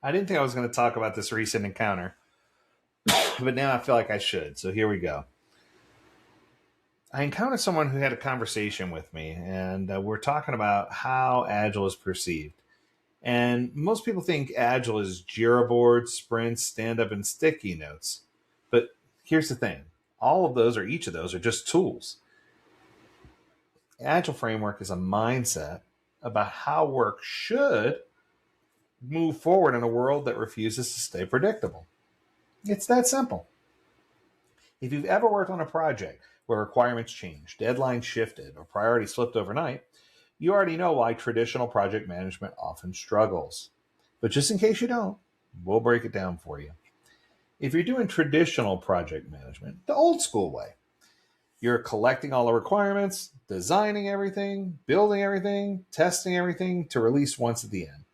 I didn't think I was going to talk about this recent encounter, but now I feel like I should. So here we go. I encountered someone who had a conversation with me, and we're talking about how Agile is perceived. And most people think Agile is Jira boards, sprints, stand up, and sticky notes. But here's the thing all of those, or each of those, are just tools. Agile framework is a mindset about how work should move forward in a world that refuses to stay predictable. It's that simple. If you've ever worked on a project where requirements changed, deadlines shifted, or priorities slipped overnight, you already know why traditional project management often struggles. But just in case you don't, we'll break it down for you. If you're doing traditional project management, the old school way, you're collecting all the requirements, designing everything, building everything, testing everything to release once at the end.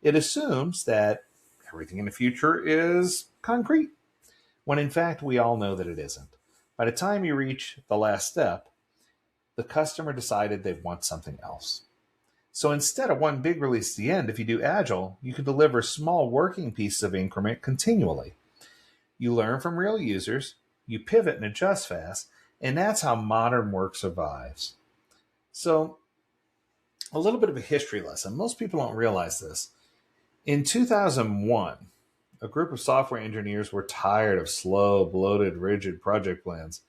It assumes that everything in the future is concrete, when in fact we all know that it isn't. By the time you reach the last step, the customer decided they want something else. So instead of one big release at the end, if you do Agile, you can deliver small working pieces of increment continually. You learn from real users, you pivot and adjust fast, and that's how modern work survives. So, a little bit of a history lesson. Most people don't realize this. In 2001, a group of software engineers were tired of slow, bloated, rigid project plans.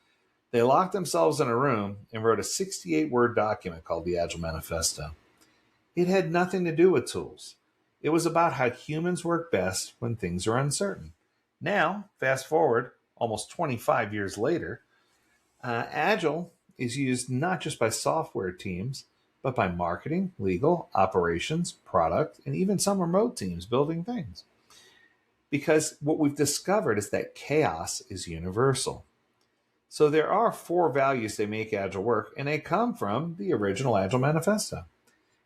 They locked themselves in a room and wrote a 68-word document called the Agile Manifesto. It had nothing to do with tools. It was about how humans work best when things are uncertain. Now, fast forward almost 25 years later, Agile is used not just by software teams, but by marketing, legal, operations, product, and even some remote teams building things. Because what we've discovered is that chaos is universal. So there are four values that make Agile work, and they come from the original Agile Manifesto.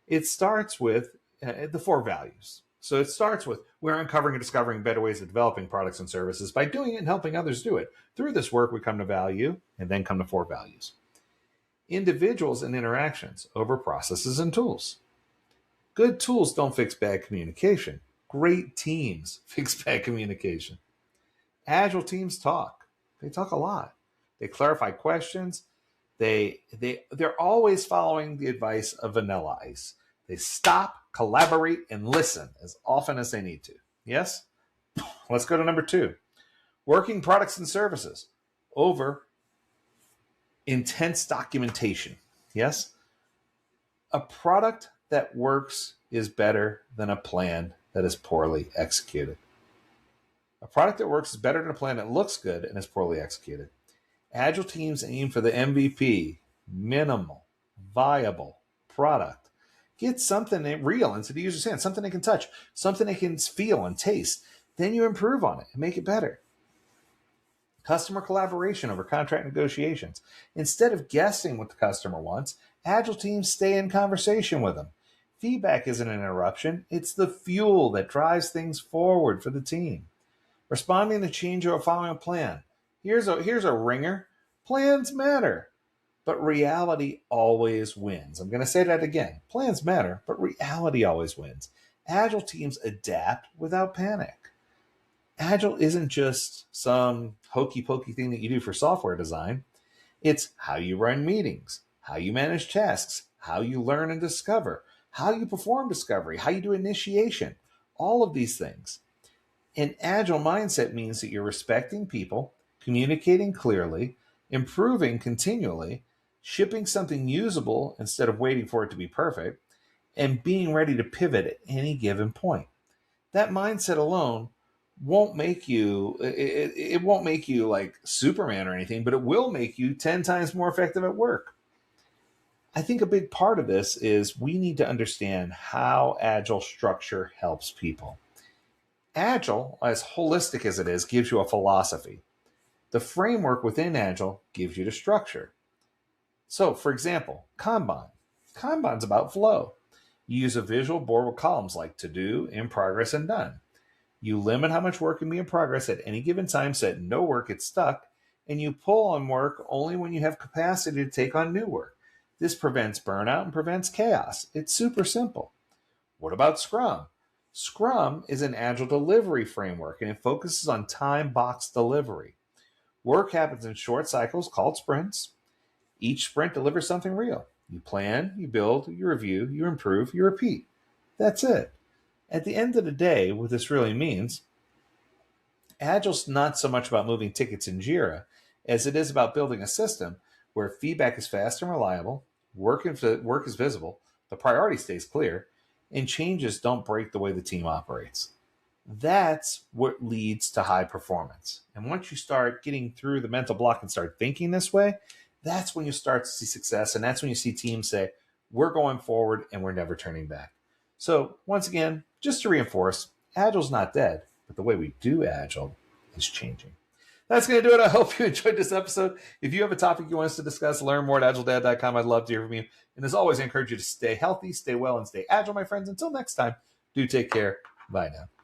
It starts with the four values. So it starts with we're uncovering and discovering better ways of developing products and services by doing it and helping others do it. Through this work, we come to value and then come to four values. Individuals and interactions over processes and tools. Good tools don't fix bad communication. Great teams fix bad communication. Agile teams talk. They talk a lot. They clarify questions. They're always following the advice of Vanilla Ice. They stop, collaborate, and listen as often as they need to. Yes? Let's go to number two. Working products and services over intense documentation. Yes? A product that works is better than a plan that is poorly executed. A product that works is better than a plan that looks good and is poorly executed. Agile teams aim for the MVP, minimal, viable product. Get something real into the user's hand, something they can touch, something they can feel and taste. Then you improve on it and make it better. Customer collaboration over contract negotiations. Instead of guessing what the customer wants, Agile teams stay in conversation with them. Feedback isn't an interruption, it's the fuel that drives things forward for the team. Responding to change or following a plan. Here's a ringer. Plans matter, but reality always wins. I'm going to say that again. Plans matter, but reality always wins. Agile teams adapt without panic. Agile isn't just some hokey pokey thing that you do for software design. It's how you run meetings, how you manage tasks, how you learn and discover, how you perform discovery, how you do initiation, all of these things. An agile mindset means that you're respecting people, communicating clearly, improving continually, shipping something usable instead of waiting for it to be perfect, and being ready to pivot at any given point. That mindset alone won't make you it won't make you like Superman or anything, but it will make you 10 times more effective at work. I think a big part of this is we need to understand how agile structure helps people. Agile, as holistic as it is, gives you a philosophy. The framework within Agile gives you the structure. So, for example, Kanban. Kanban's about flow. You use a visual board with columns like to do, in progress, and done. You limit how much work can be in progress at any given time so that no work gets stuck, and you pull on work only when you have capacity to take on new work. This prevents burnout and prevents chaos. It's super simple. What about Scrum? Scrum is an agile delivery framework, and it focuses on time box delivery. Work happens in short cycles called sprints. Each sprint delivers something real. You plan, you build, you review, you improve, you repeat. That's it. At the end of the day, what this really means, Agile's not so much about moving tickets in Jira as it is about building a system where feedback is fast and reliable, work is visible, the priority stays clear, and changes don't break the way the team operates. That's what leads to high performance. And once you start getting through the mental block and start thinking this way, that's when you start to see success. And that's when you see teams say, we're going forward and we're never turning back. So once again, just to reinforce, Agile's not dead, but the way we do Agile is changing. That's going to do it. I hope you enjoyed this episode. If you have a topic you want us to discuss, learn more at AgileDad.com. I'd love to hear from you. And as always, I encourage you to stay healthy, stay well, and stay agile, my friends. Until next time, do take care. Bye now.